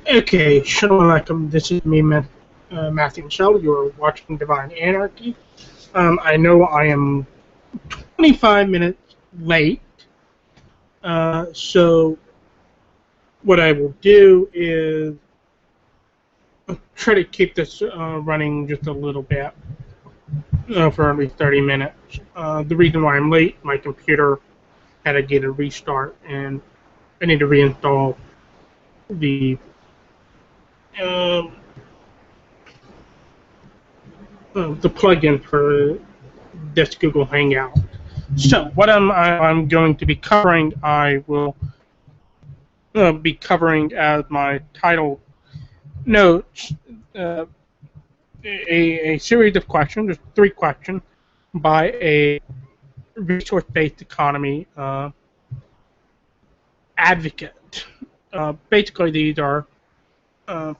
Okay, shalom alaikum. This is me, Matthew Michelle. You're watching Divine Anarchy. I know I am 25 minutes late, so what I will do is try to keep this running just a little bit for at least 30 minutes. The reason why I'm late, my computer had to get a restart, and I need to reinstall the um, the plugin for this Google Hangout. So what I'm going to be covering, I will be covering as my title notes uh, a series of questions, there's 3 questions, by a resource-based economy advocate. Basically, these are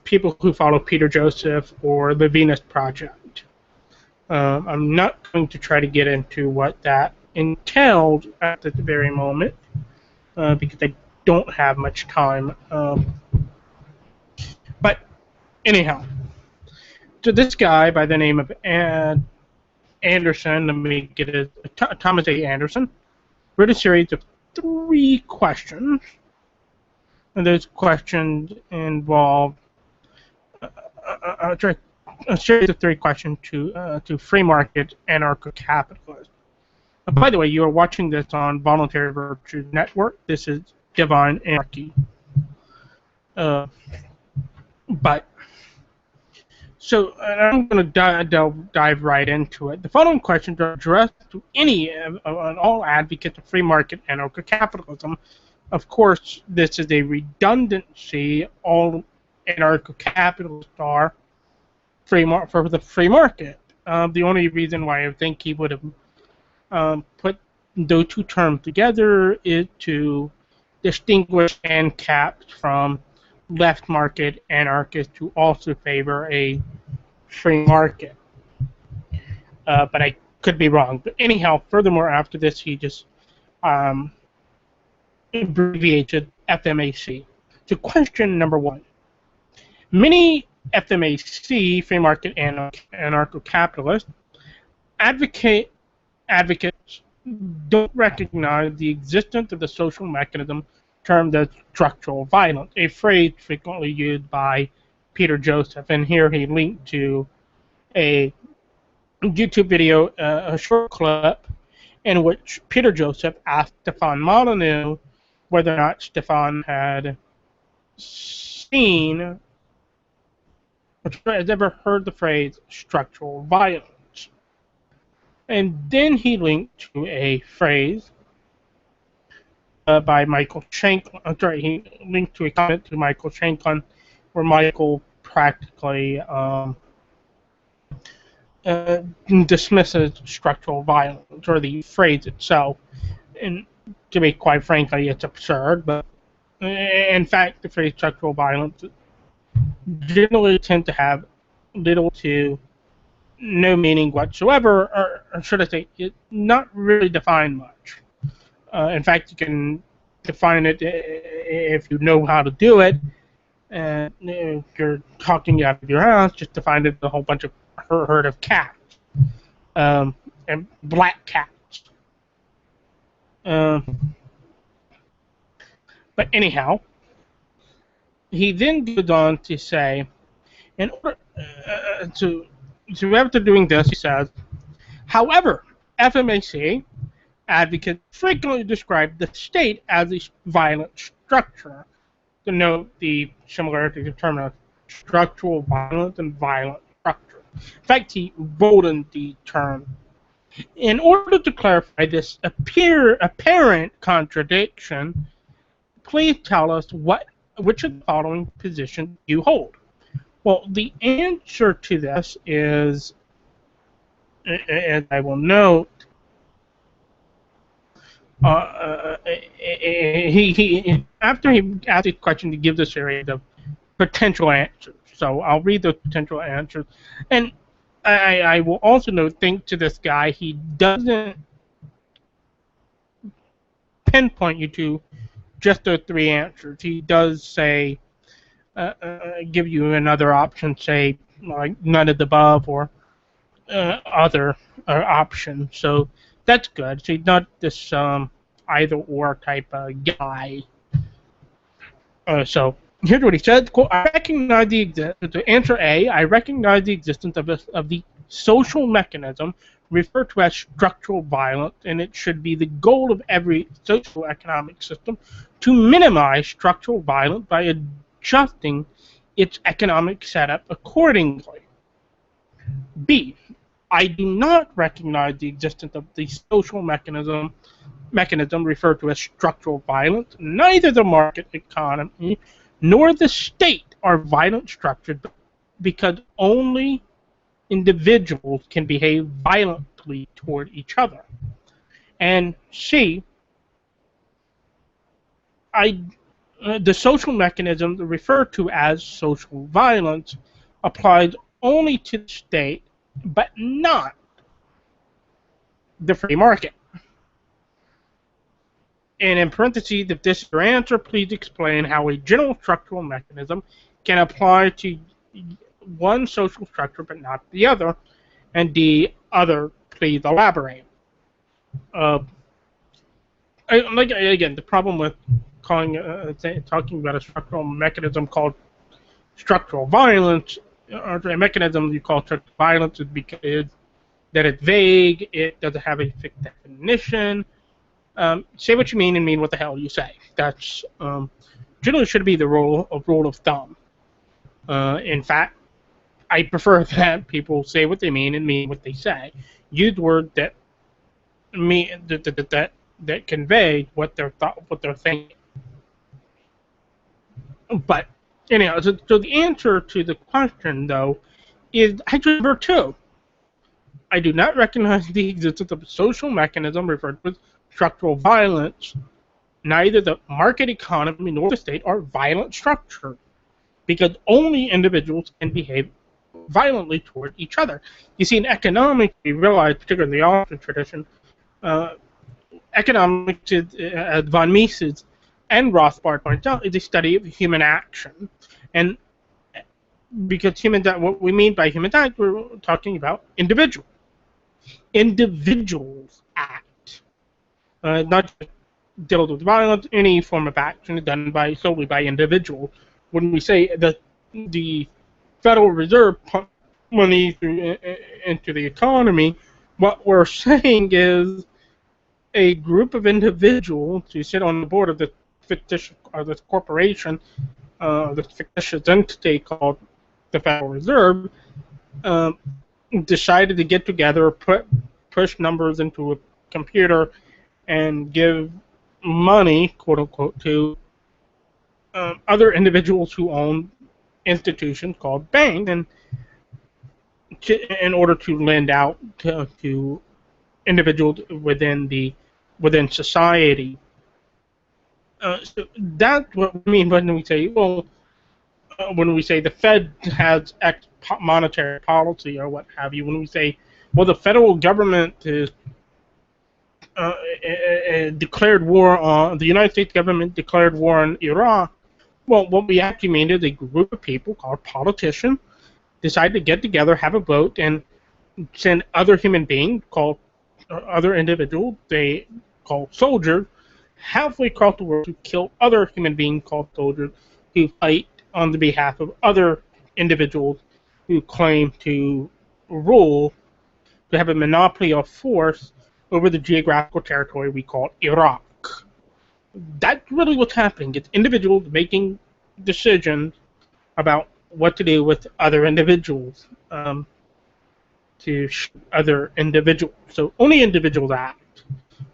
people who follow Peter Joseph or the Venus Project. I'm not going to try to get into what that entails at this very moment because I don't have much time. But anyhow, so this guy by the name of Anderson, let me get it, Thomas A. Anderson, wrote a series of 3 questions, and those questions involve a series of 3 questions to free market anarcho-capitalists. By the way, you are watching this on Voluntary Virtue Network. This is Divine Anarchy. So I'm going to dive right into it. The following questions are addressed to any and all advocates of free market anarcho-capitalism. Of course, this is a redundancy. All anarcho-capitalists are for the free market. The only reason why I think he would have put those 2 terms together is to distinguish AnCaps from left market anarchists who also favor a free market. But I could be wrong. But anyhow, furthermore, after this, he just abbreviated FMAC. So question number 1. Many FMAC, free market anarcho-capitalists, advocates don't recognize the existence of the social mechanism termed as structural violence, a phrase frequently used by Peter Joseph. And here he linked to a YouTube video, a short clip, in which Peter Joseph asked Stefan Molyneux whether or not Stefan had seen or has ever heard the phrase structural violence. And then he linked to a phrase by Michael Shanklin. He linked to a comment to Michael Shanklin, where Michael practically dismisses structural violence, or the phrase itself. And to be quite frankly, it's absurd. But in fact, the phrase structural violence generally tends to have little to no meaning whatsoever, or should I say, it's not really defined much. In fact, you can define it if you know how to do it. And if you're talking out of your house, just define it as a whole bunch of herd of cats, and black cats. But anyhow, he then goes on to say, in order after doing this, he says, however, FMAC advocates frequently describe the state as a violent structure, to note the similarity to terms structural violence and violent structure. In fact, he boldened the term. In order to clarify this apparent contradiction, please tell us which of the following positions you hold. Well, the answer to this is, as I will note, after he asked the question, he gives a series of potential answers. So I'll read those potential answers. And I will also note, thanks to this guy, he doesn't pinpoint you to just those 3 answers. He does say give you another option, say like none of the above or other option. So that's good. So he's not this either or type of guy. So here's what he said. Quote, I recognize to answer A, I recognize the existence of the social mechanism referred to as structural violence, and it should be the goal of every social economic system to minimize structural violence by adjusting its economic setup accordingly. B, I do not recognize the existence of the social mechanism referred to as structural violence. Neither the market economy nor the state are violent structures because only individuals can behave violently toward each other. And C, the social mechanism referred to as social violence applies only to the state, but not the free market. And in parentheses, if this is your answer, please explain how a general structural mechanism can apply to one social structure but not the other. And the other, please elaborate. Again, the problem with talking about a structural mechanism called structural violence, or a mechanism you call structural violence, is because that it's vague, it doesn't have a fixed definition. Say what you mean and mean what the hell you say. That's generally should be the rule of thumb. In fact, I prefer that people say what they mean and mean what they say. Use words that that convey what they're thinking. But anyhow, so the answer to the question though is actually number 2. I do not recognize the existence of a social mechanism referred to as structural violence. Neither the market economy nor the state are violent structures, because only individuals can behave violently toward each other. You see, in economics, we realize, particularly in the Austrian tradition, economics, as von Mises and Rothbard points out, is a study of human action. And because what we mean by human act, we're talking about individuals. Individuals act. Not just deal with violence, any form of action is done solely by individuals. When we say that the Federal Reserve pumps money into the economy, what we're saying is a group of individuals who sit on the board of this fictitious this corporation, this fictitious entity called the Federal Reserve, decided to get together, push numbers into a computer, and give money, quote unquote, to other individuals who own institutions called banks, and in order to lend out to individuals within society. So that's what we mean when we say, when we say the Fed has X monetary policy or what have you. When we say, well, the federal government is declared war on the United States government declared war on Iraq. Well, what we actually mean is a group of people called politicians decide to get together, have a vote, and send other human beings called other individuals they call soldiers halfway across the world to kill other human beings called soldiers who fight on the behalf of other individuals who claim to rule, to have a monopoly of force over the geographical territory we call Iraq. That's really what's happening. It's individuals making decisions about what to do with other individuals, to shoot other individuals. So only individuals act,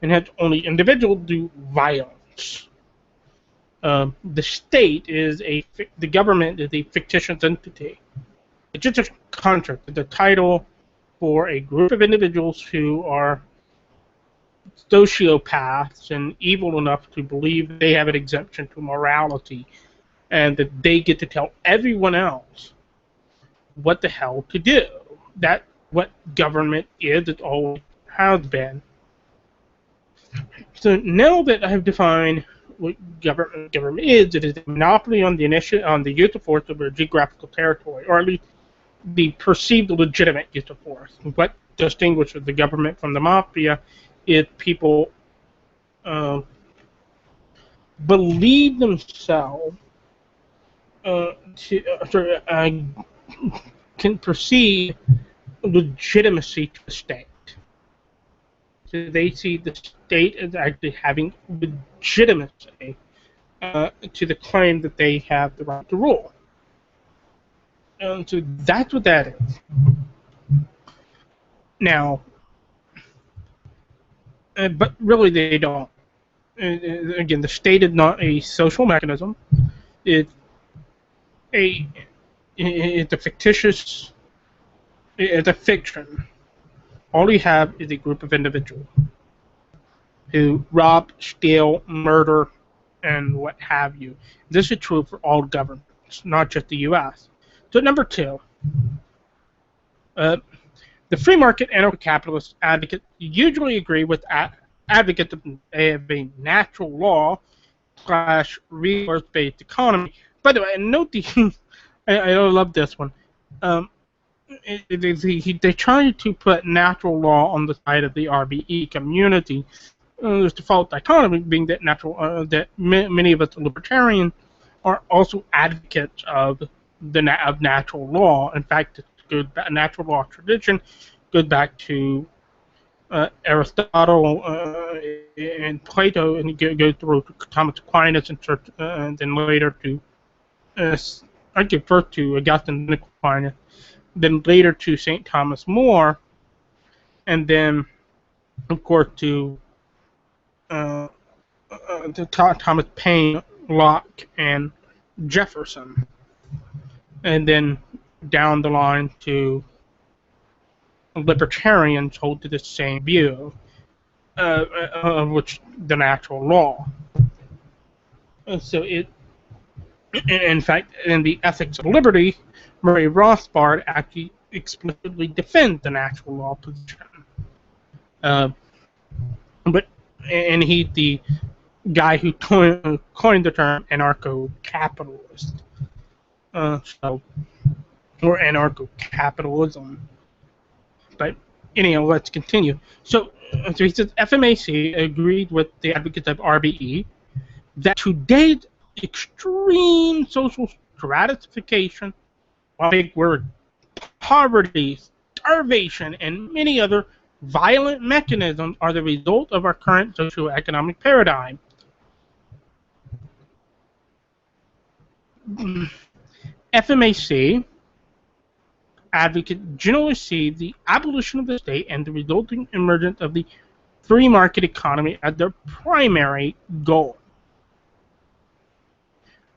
and hence only individuals do violence. The state the government is a fictitious entity. It's just a contract. It's a title for a group of individuals who are sociopaths and evil enough to believe they have an exemption to morality, and that they get to tell everyone else what the hell to do. That's what government is. It always has been. So now that I have defined what government is. It is a monopoly on the use of force over a geographical territory, or at least the perceived legitimate use of force. What distinguishes the government from the mafia is people believe themselves can perceive legitimacy to the state. So they see the state as actually having legitimacy to the claim that they have the right to rule. So that's what that is. Now, but really they don't. Again, the state is not a social mechanism. It's a fictitious. It's a fiction. All you have is a group of individuals who rob, steal, murder, and what have you. This is true for all governments, not just the U.S. So number two, the free market anarcho-capitalist advocates usually agree with advocates of a natural law / resource-based economy. By the way, note the I love this one. They try to put natural law on the side of the RBE community. There's the false dichotomy being that many of us libertarians are also advocates of natural law. In fact, natural law tradition goes back to Aristotle and Plato, and goes through Thomas Aquinas and then later to I give first to Augustine and Aquinas, then later to St. Thomas More, and then, of course, to Thomas Paine, Locke, and Jefferson, and then down the line to libertarians hold to the same view, which the natural law. So in fact, in the Ethics of Liberty, Murray Rothbard actually explicitly defends the natural law position. And he's the guy who coined the term Anarcho-Capitalist, or Anarcho-Capitalism. But anyhow, let's continue. So he says FMAC agreed with the advocates of RBE that today's extreme social stratification, big word, poverty, starvation, and many other violent mechanisms are the result of our current socio-economic paradigm. FMAC advocates generally see the abolition of the state and the resulting emergence of the free market economy as their primary goal.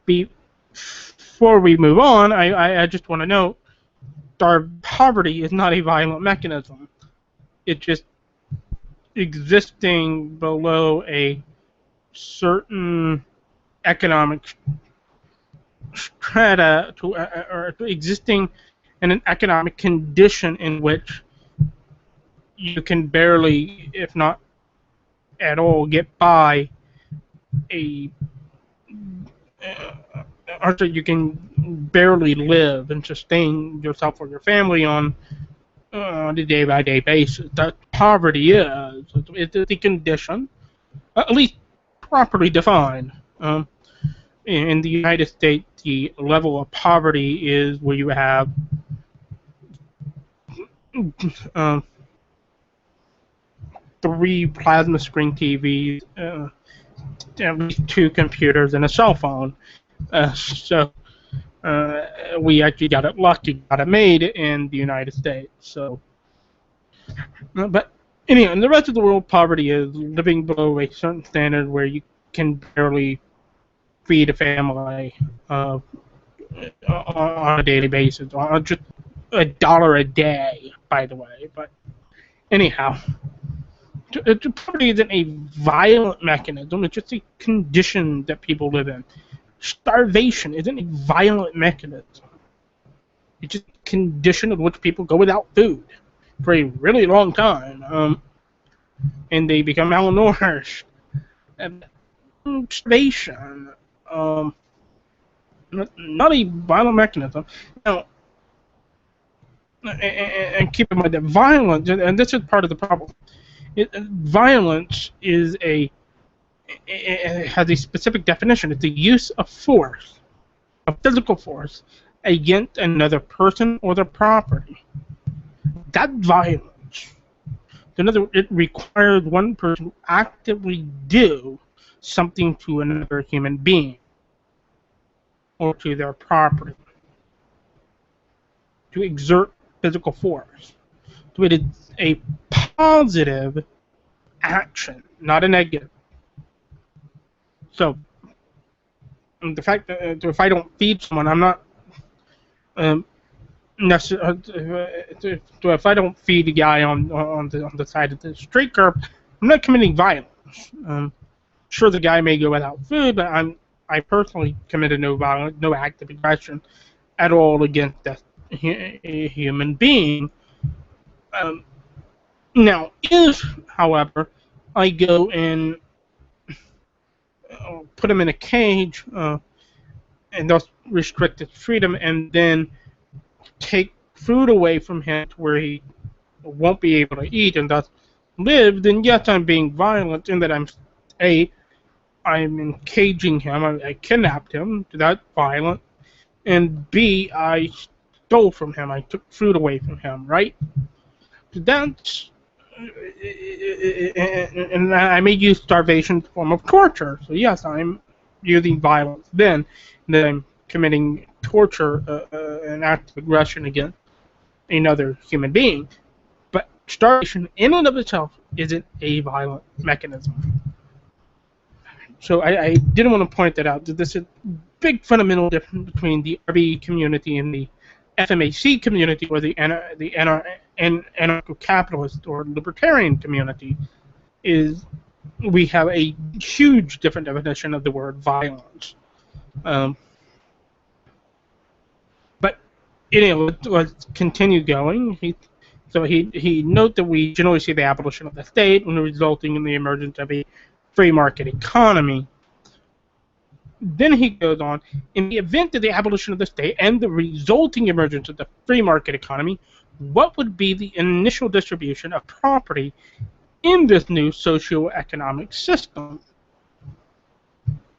Before we move on, I just want to note, poverty is not a violent mechanism. It's just existing below a certain economic strata, or existing in an economic condition in which you can barely, if not at all, get by or you can barely live and sustain yourself or your family on a day-by-day basis. That poverty is. It's the condition, at least properly defined. In the United States, the level of poverty is where you have 3 plasma screen TVs, at least 2 computers, and a cell phone. So we actually got it lucky, got it made in the United States. So, but anyway, in the rest of the world, poverty is living below a certain standard where you can barely feed a family on a daily basis, on just $1 a day, by the way. But anyhow, poverty isn't a violent mechanism. It's just a condition that people live in. Starvation isn't a violent mechanism. It's just a condition in which people go without food for a really long time, and they become malnourished. And starvation, not a violent mechanism. Now, and keep in mind that violence, and this is part of the problem, violence is it has a specific definition. It's the use of force, of physical force, against another person or their property. That's violence. In other words, it requires one person to actively do something to another human being or to their property, to exert physical force. So it is a positive action, not a negative. So the fact that if I don't feed someone, I'm not so if I don't feed a guy on the side of the street curb, I'm not committing violence. Sure, the guy may go without food, but I personally committed no violence, no act of aggression at all against a human being. Now, if, however, I go and put him in a cage and thus restrict his freedom, and then take food away from him to where he won't be able to eat and thus live, then yes, I'm being violent in that I'm encaging him, I kidnapped him, that's violent, and B, I stole from him, I took food away from him, right? That's, and I may use starvation as a form of torture, so yes, I'm using violence then, and then I'm committing torture, an act of aggression against another human being. But starvation in and of itself isn't a violent mechanism. So I didn't want to point that out. This is a big fundamental difference between the RBE community and the FMAC community, or the Anarcho-Capitalist or libertarian community, is we have a huge different definition of the word violence. But anyway, let's continue going. He note that we generally see the abolition of the state and resulting in the emergence of a free market economy. Then he goes on, in the event of the abolition of the state and the resulting emergence of the free market economy, what would be the initial distribution of property in this new socio-economic system?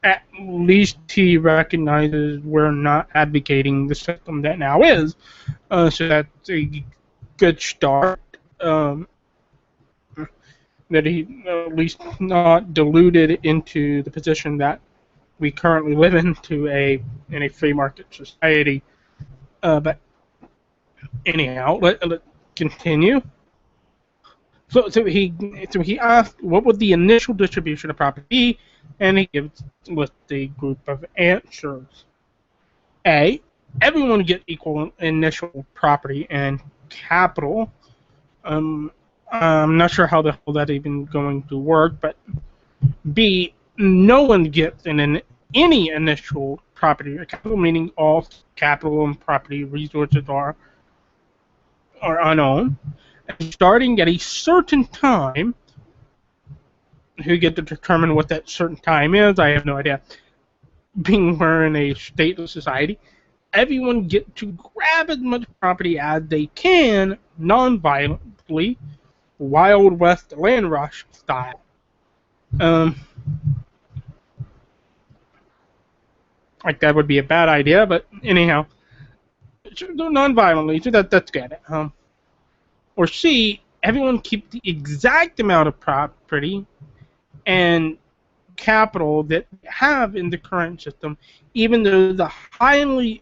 At least he recognizes we're not advocating the system that now is, so that's a good start. That he at least not deluded into the position that we currently live in a free market society. But anyhow, let's continue. So he asked what would the initial distribution of property be, and he gives with the group of answers. A, everyone get equal initial property and capital. I'm not sure how the hell that's even going to work, but B, no one gets any initial property or capital, meaning all capital and property resources are unowned. And starting at a certain time, who get to determine what that certain time is, I have no idea. Being we're in a stateless society, everyone get to grab as much property as they can, non-violently, Wild West land rush style. Like that would be a bad idea, but anyhow, non-violently, so that's good. Or C, everyone keep the exact amount of property and capital that they have in the current system, even though the highly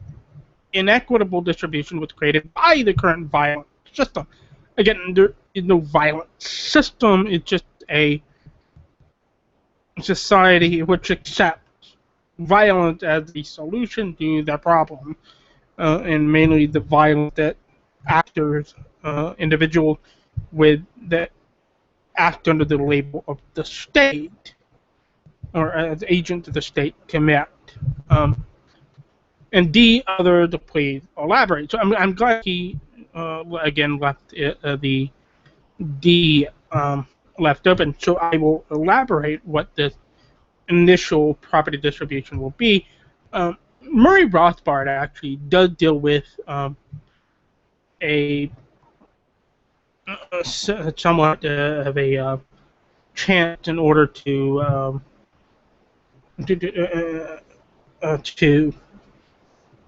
inequitable distribution was created by the current violent system. Again, there is no violent system, it's just a society which accepts violence as the solution to the problem, and mainly the violence that actors, individuals that act under the label of the state, or as agents of the state commit. And D, others, please elaborate. So I'm glad he again left the D left open. So I will elaborate what this initial property distribution will be. Murray Rothbard actually does deal with a somewhat of a chance in order to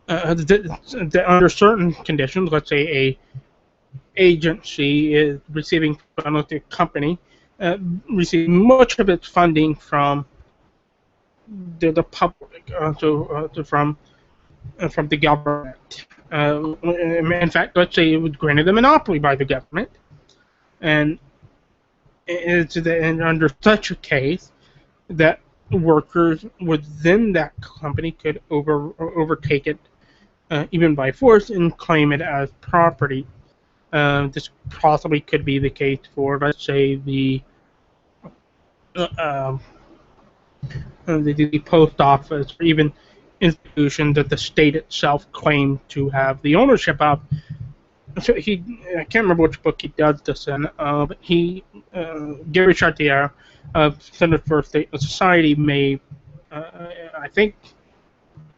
under certain conditions, let's say a agency is receiving from a company, receiving much of its funding from the public, from the government. In fact, let's say it was granted a monopoly by the government, and under such a case, that workers within that company could overtake it, even by force, and claim it as property. This possibly could be the case for, let's say, the post office, or even institutions that the state itself claimed to have the ownership of. So I can't remember which book he does this in, but Gary Chartier of Center for State and Society I think,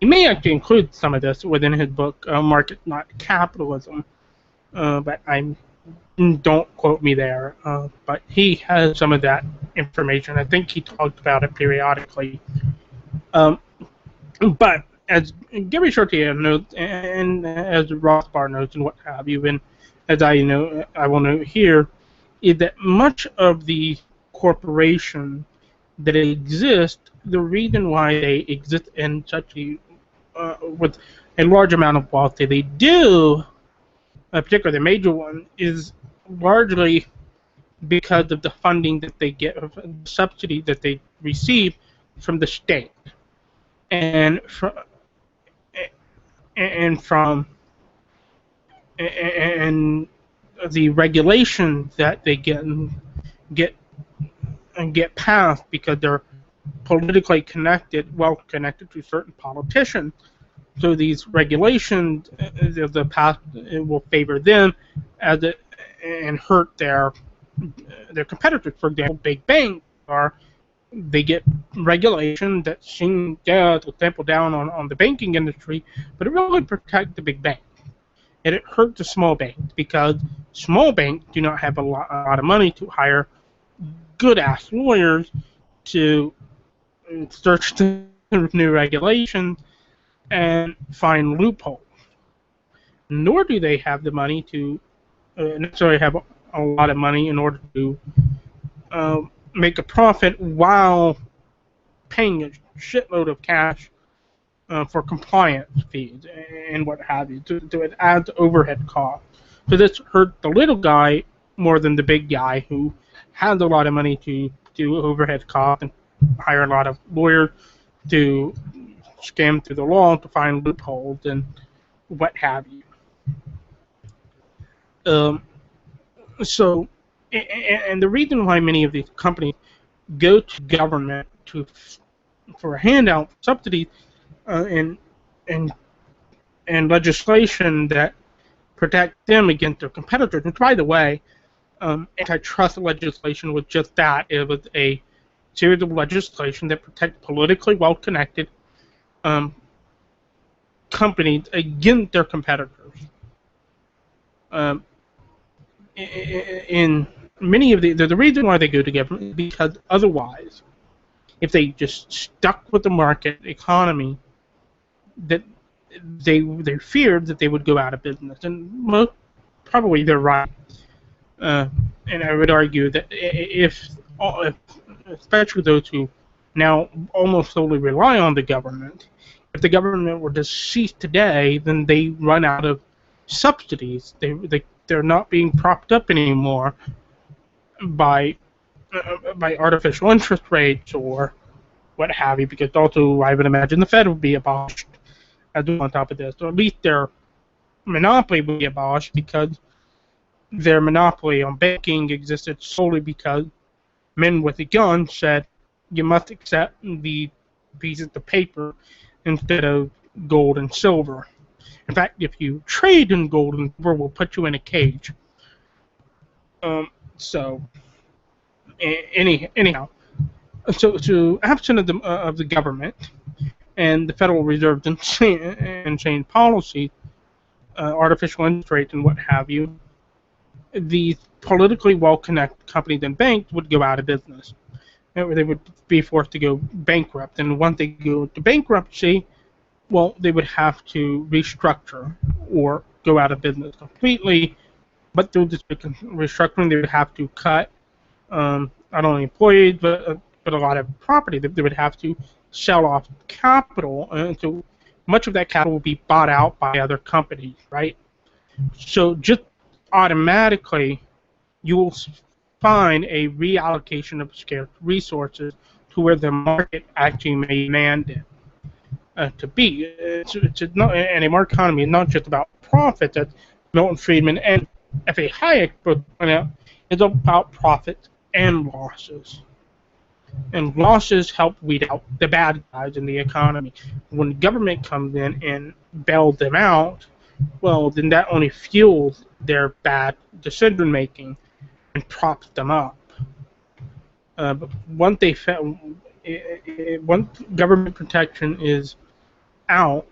he may actually include some of this within his book, Market Not Capitalism, but don't quote me there, but he has some of that information. I think he talked about it periodically. But as Gary Chartier notes, and as Rothbard notes, and what have you, and as I will note here, is that much of the corporation that exist, the reason why they exist in such with a large amount of wealth that they do, particularly the major one, is largely because of the funding that they get, of the subsidy that they receive from the state, and from the regulations that they get passed because they're politically well connected to certain politicians. So these regulations, the past, will favor them and hurt their competitors. For example, big banks they get regulation that seems to stamp down on the banking industry, but it really protects the big banks. And it hurts the small banks because small banks do not have a lot of money to hire good-ass lawyers to search the new regulations and find loopholes. Nor do they have the money to necessarily have a lot of money in order to make a profit while paying a shitload of cash for compliance fees and what have you. So it adds overhead costs. So this hurt the little guy more than the big guy who has a lot of money to do overhead costs and hire a lot of lawyers to scam through the law to find loopholes and what have you. So, and the reason why many of these companies go to government for a handout, subsidies, and legislation that protect them against their competitors. Which, by the way, antitrust legislation was just that. It was a series of legislation that protect politically well-connected companies against their competitors. In many of the reason why they go to government is because otherwise, if they just stuck with the market economy, that they feared that they would go out of business, and probably they're right. And I would argue that if especially those who now almost solely rely on the government, if the government were to cease today, then they run out of subsidies. They're not being propped up anymore by artificial interest rates or what have you, because also I would imagine the Fed would be abolished as well on top of this, or at least their monopoly would be abolished, because their monopoly on banking existed solely because men with a gun said you must accept the pieces of paper instead of gold and silver. In fact, if you trade in gold and silver, we'll put you in a cage. So, anyhow, So absent of the government and the Federal Reserve's insane policy, artificial interest rates and what have you, the politically well-connected companies and banks would go out of business. They would be forced to go bankrupt. And once they go to bankruptcy, well, they would have to restructure or go out of business completely. But through this restructuring, they would have to cut not only employees, but a lot of property. They would have to sell off capital. And so much of that capital will be bought out by other companies, right? So just automatically, you will find a reallocation of scarce resources to where the market actually may demand it to be. It's not, and a market economy is not just about profits, as Milton Friedman and F.A. Hayek both point out. It's about profits and losses. And losses help weed out the bad guys in the economy. When the government comes in and bails them out, well, then that only fuels their bad decision making and props them up. But once government protection is out,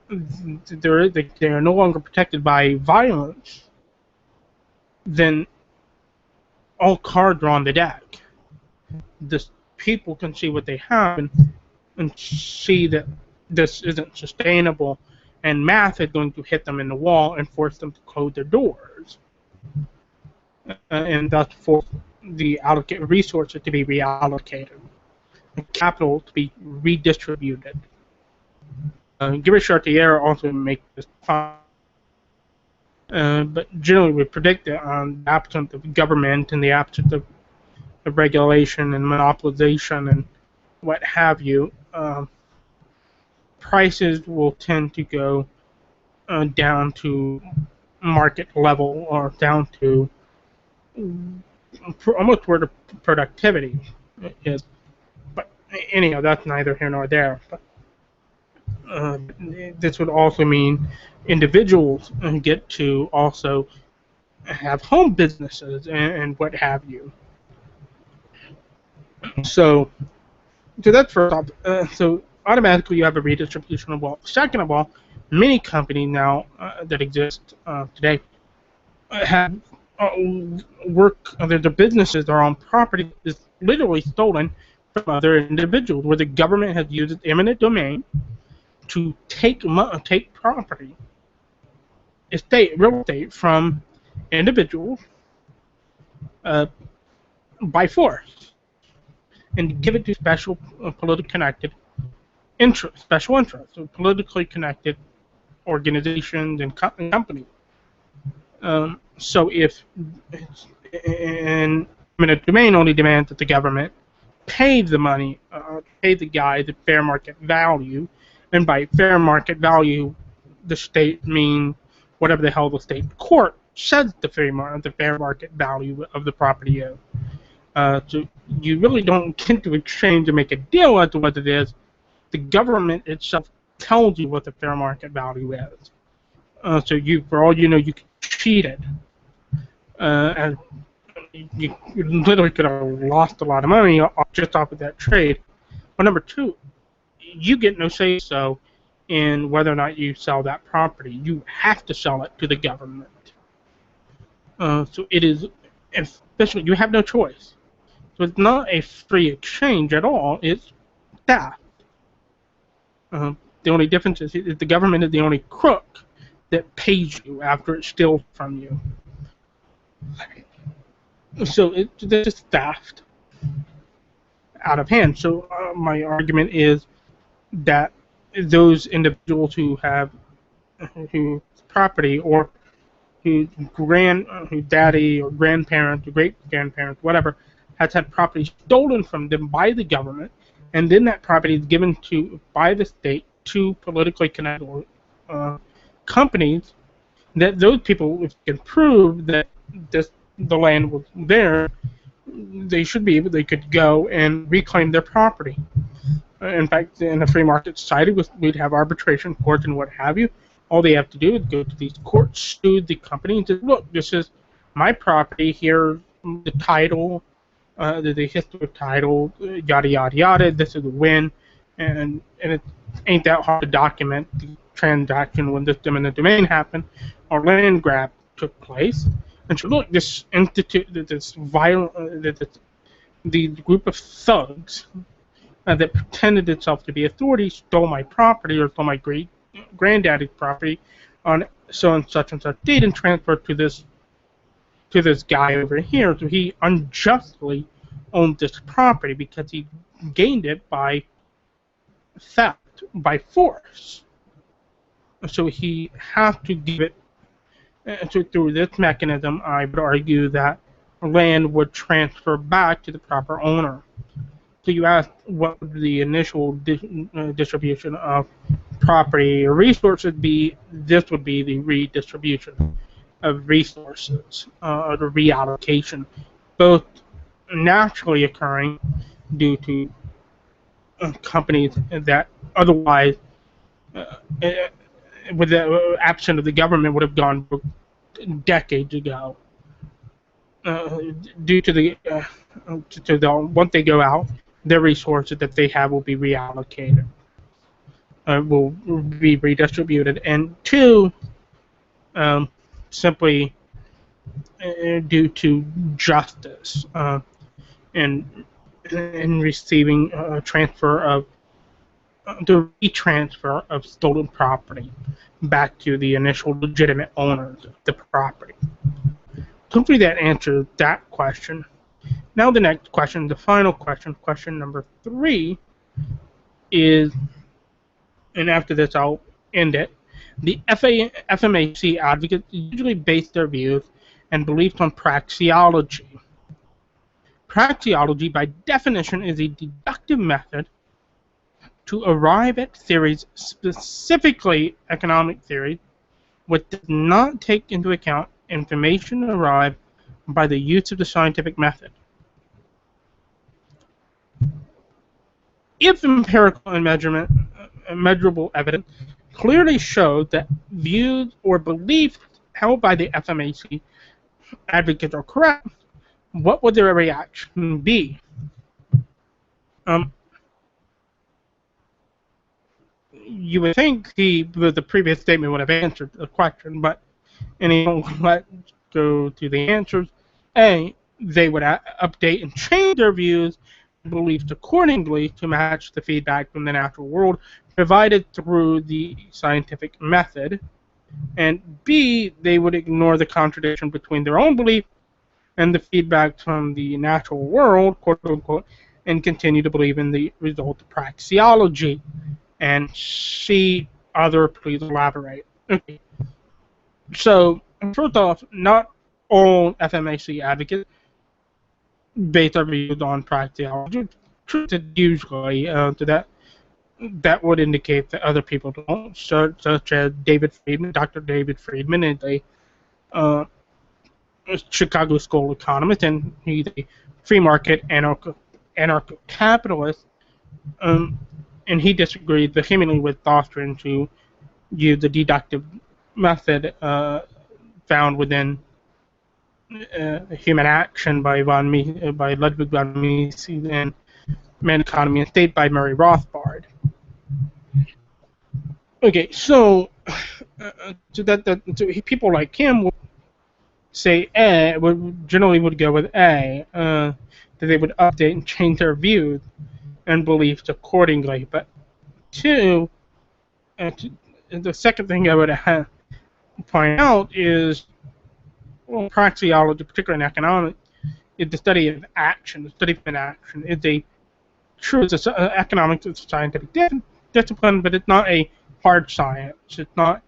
they are no longer protected by violence, then all cards are on the deck. The people can see what they have and see that this isn't sustainable, and math is going to hit them in the wall and force them to close their doors. And thus force the allocated resources to be reallocated, and capital to be redistributed. Gibber-Chartier also make this fine. But generally we predict that on the absence of government and the absence of regulation and monopolization and what have you, prices will tend to go down to market level or down to almost where the productivity is. But anyhow, that's neither here nor there. But this would also mean individuals get to also have home businesses and what have you. So that's first off. So automatically you have a redistribution of wealth. Second of all, many companies now that exist today have their businesses, their own property is literally stolen from other individuals, where the government has used eminent domain to take property, real estate from individuals by force, and give it to special politically connected special interests, so politically connected organizations and companies. So if eminent domain only demands that the government pay the money, pay the guy the fair market value, and by fair market value, the state means whatever the hell the state court says the fair market value of the property is. So you really don't get to exchange and make a deal as to what it is. The government itself tells you what the fair market value is. So for all you know, you can cheat it. And you literally could have lost a lot of money just off of that trade. But number two, you get no say-so in whether or not you sell that property. You have to sell it to the government. So it is, especially, you have no choice. So it's not a free exchange at all. It's theft. The only difference is the government is the only crook that pays you after it steals from you. So this is theft out of hand. So my argument is that those individuals who have property, or whose daddy or grandparents or great grandparents, whatever, has had property stolen from them by the government, and then that property is given by the state to politically connected companies, that those people, if they can prove that the land was there, they could go and reclaim their property. In fact, in a free market society, we'd have arbitration courts and what have you. All they have to do is go to these courts, sue the company, and say, look, this is my property, here's the title, the history of title, yada yada yada. This is a win, and it ain't that hard to document the transaction when this eminent domain happened, or land grab took place. And so look, this institute, this violent, the group of thugs that pretended itself to be authority stole my property or stole my great granddaddy's property on so and such date and transferred to this guy over here. So he unjustly owned this property because he gained it by theft, by force. So he has to give it. So through this mechanism, I would argue that land would transfer back to the proper owner. So you asked what would the initial distribution of property or resources be. This would be the redistribution of resources, or the reallocation, both naturally occurring due to companies that otherwise, with the absent of the government, would have gone decades ago. Due to the once they go out, their resources that they have will be reallocated, will be redistributed, and two, simply due to justice, and in receiving a transfer of the retransfer of stolen property back to the initial legitimate owners of the property. Hopefully that answers that question. Now the next question, the final question, question number 3, is, and after this I'll end it, the FMAC advocates usually base their views and beliefs on praxeology. Praxeology, by definition, is a deductive method to arrive at theories, specifically economic theories, which does not take into account information arrived by the use of the scientific method. If empirical and measurable evidence clearly showed that views or beliefs held by the FMAC advocates are correct, what would their reaction be? You would think the previous statement would have answered the question, but anyone let's go to the answers. A, they would update and change their views and beliefs accordingly to match the feedback from the natural world provided through the scientific method. And B, they would ignore the contradiction between their own belief and the feedback from the natural world, quote unquote, and continue to believe in the result of praxeology. And C, other, please elaborate. Okay. So, first off, not all FMAC advocates base their views on praxeology. Usually, that would indicate that other people don't, such as David Friedman. Dr. David Friedman is a Chicago School economist, and he's a free market anarcho-capitalist, and he disagrees vehemently with doctrines who use the deductive method found within Human Action by Ludwig von Mises and Man, Economy, and State by Murray Rothbard. Okay, so people like him would say generally would go with A, that they would update and change their views and beliefs accordingly. But 2, the second thing I would point out is, well, praxeology, particularly in economics, is the study of action. The study of action is economics is a scientific discipline, but it's not a hard science. It's not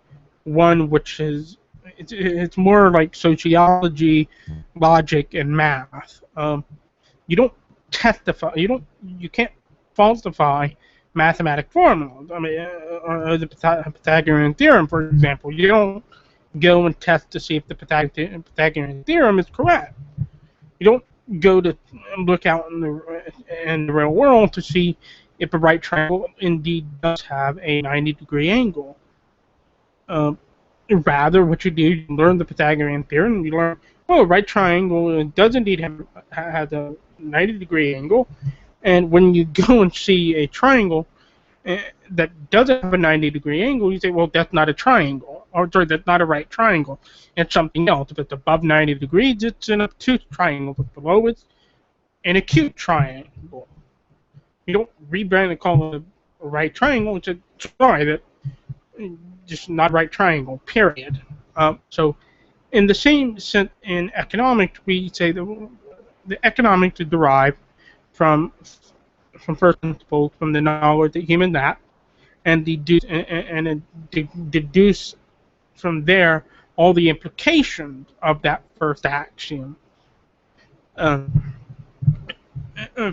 one which is, it's more like sociology, logic, and math. You don't testify, you can't falsify mathematical formulas. I mean, or the Pythagorean theorem, for example. You don't go and test to see if the Pythagorean theorem is correct. You don't go to look out in the real world to see if a right triangle indeed does have a 90-degree angle. Rather, what you do, you learn the Pythagorean theorem, you learn, oh, a right triangle does indeed have a 90-degree angle, and when you go and see a triangle that doesn't have a 90-degree angle, you say, well, that's not a triangle, or sorry, that's not a right triangle. It's something else. If it's above 90 degrees, it's an obtuse triangle. If below, it's an acute triangle. You don't rebrand and call it a right triangle. It's a that just not a right triangle. Period. So, in the same sense, in economics, we say the economics is derived from first principles, from the knowledge that humans act, and deduce from there all the implications of that first axiom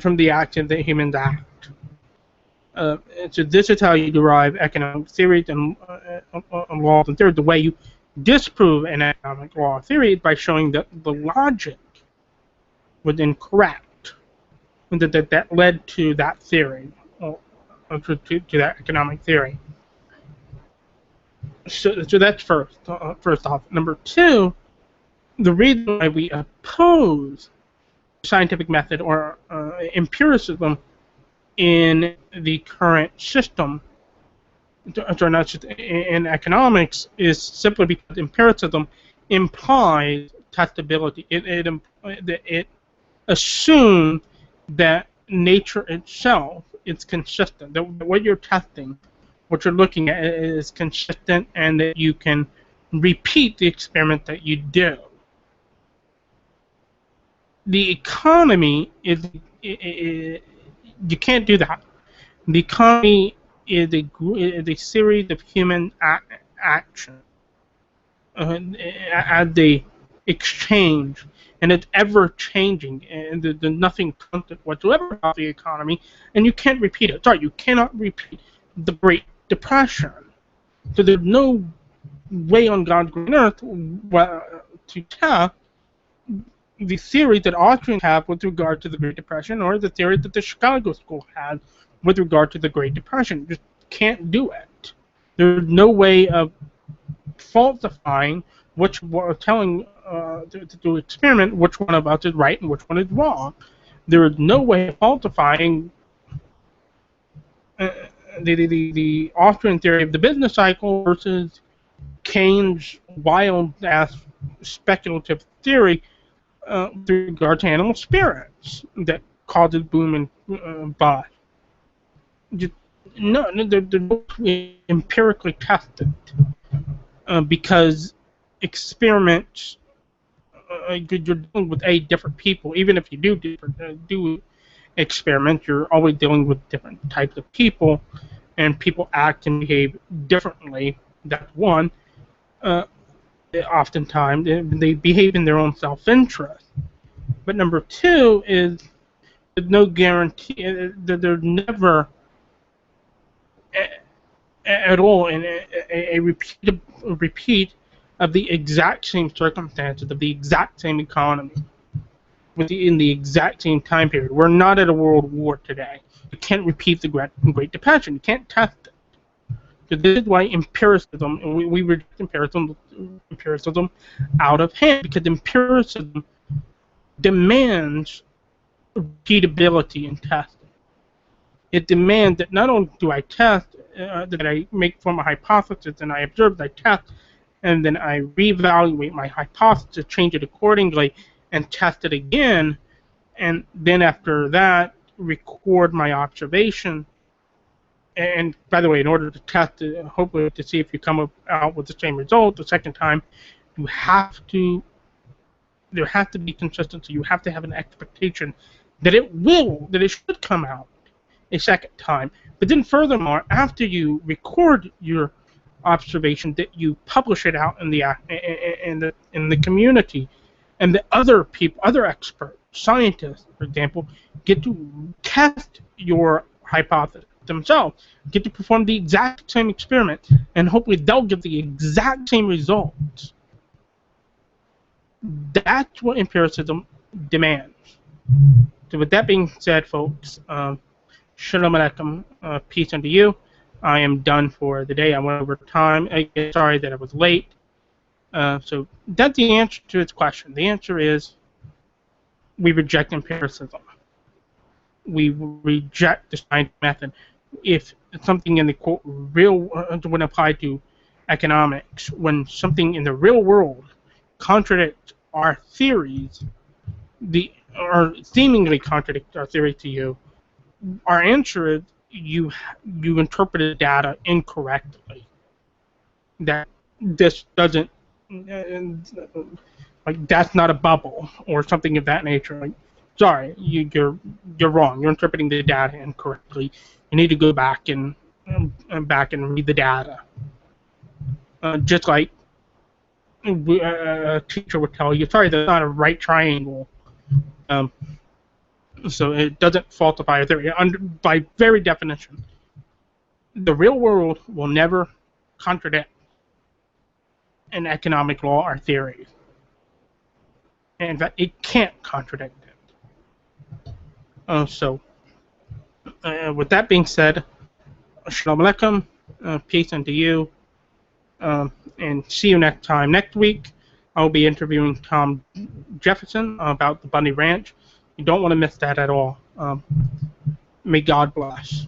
from the action that humans act. So this is how you derive economic theories and laws and theories. The way you disprove an economic law or theory is by showing that the logic was incorrect, and that led to that theory, or to that economic theory. So that's first off. Number two, the reason why we oppose scientific method or empiricism in the current system, not just in economics, is simply because empiricism implies testability. It assumes that nature itself is consistent, that what you're testing, what you're looking at, is consistent, and that you can repeat the experiment that you do. The economy is you can't do that. The economy is a series of human action as they exchange, and it's ever changing, and there's nothing constant whatsoever about the economy, and you can't repeat it. Sorry, you cannot repeat the Great Depression. So there's no way on God's green earth to test the theory that Austrians have with regard to the Great Depression, or the theory that the Chicago School had with regard to the Great Depression. Just can't do it. There's no way of falsifying telling to do experiment which one of us is right and which one is wrong. There is no way of falsifying the Austrian theory of the business cycle versus Keynes' wild-ass speculative theory with regard to animal spirits that causes boom and bust. They're both empirically tested because experiments, you're dealing with different people. Even if you do experiments, you're always dealing with different types of people, and people act and behave differently. That's one. Oftentimes, they behave in their own self-interest. But number two is there's no guarantee that there's never at all a repeat of the exact same circumstances, of the exact same economy, in the exact same time period. We're not at a world war today. You can't repeat the Great Depression. You can't test it. So this is why empiricism, and we reject empiricism out of hand, because empiricism demands repeatability in testing. It demands that not only do I test, that I make form a hypothesis and I observe, I test, and then I reevaluate my hypothesis, change it accordingly, and test it again, and then after that, record my observation. And by the way, in order to test it, hopefully to see if you come out with the same result the second time, there has to be consistency. You have to have an expectation that it should come out a second time. But then furthermore, after you record your observation, that you publish it out in the community, and the other people, other experts, scientists, for example, get to test your hypothesis themselves, get to perform the exact same experiment, and hopefully they'll get the exact same results. That's what empiricism demands. So with that being said, folks, Shalom Aleichem, peace unto you. I am done for the day. I went over time. Sorry that I was late. So that's the answer to its question. The answer is we reject empiricism. we reject the scientific method. If something in the quote real when applied to economics, when something in the real world contradicts our theories, or seemingly contradicts our theory to you, our answer is you interpreted data incorrectly. That this doesn't like that's not a bubble or something of that nature. Like, sorry, you're wrong. You're interpreting the data incorrectly. You need to go back and read the data. Just like a teacher would tell you, sorry, that's not a right triangle. So it doesn't falsify a theory. By very definition, the real world will never contradict an economic law or theory. And in fact, it can't contradict it. So, with that being said, Shalom Aleichem, peace unto you, and see you next time. Next week, I'll be interviewing Tom Jefferson about the Bundy Ranch. You don't want to miss that at all. May God bless.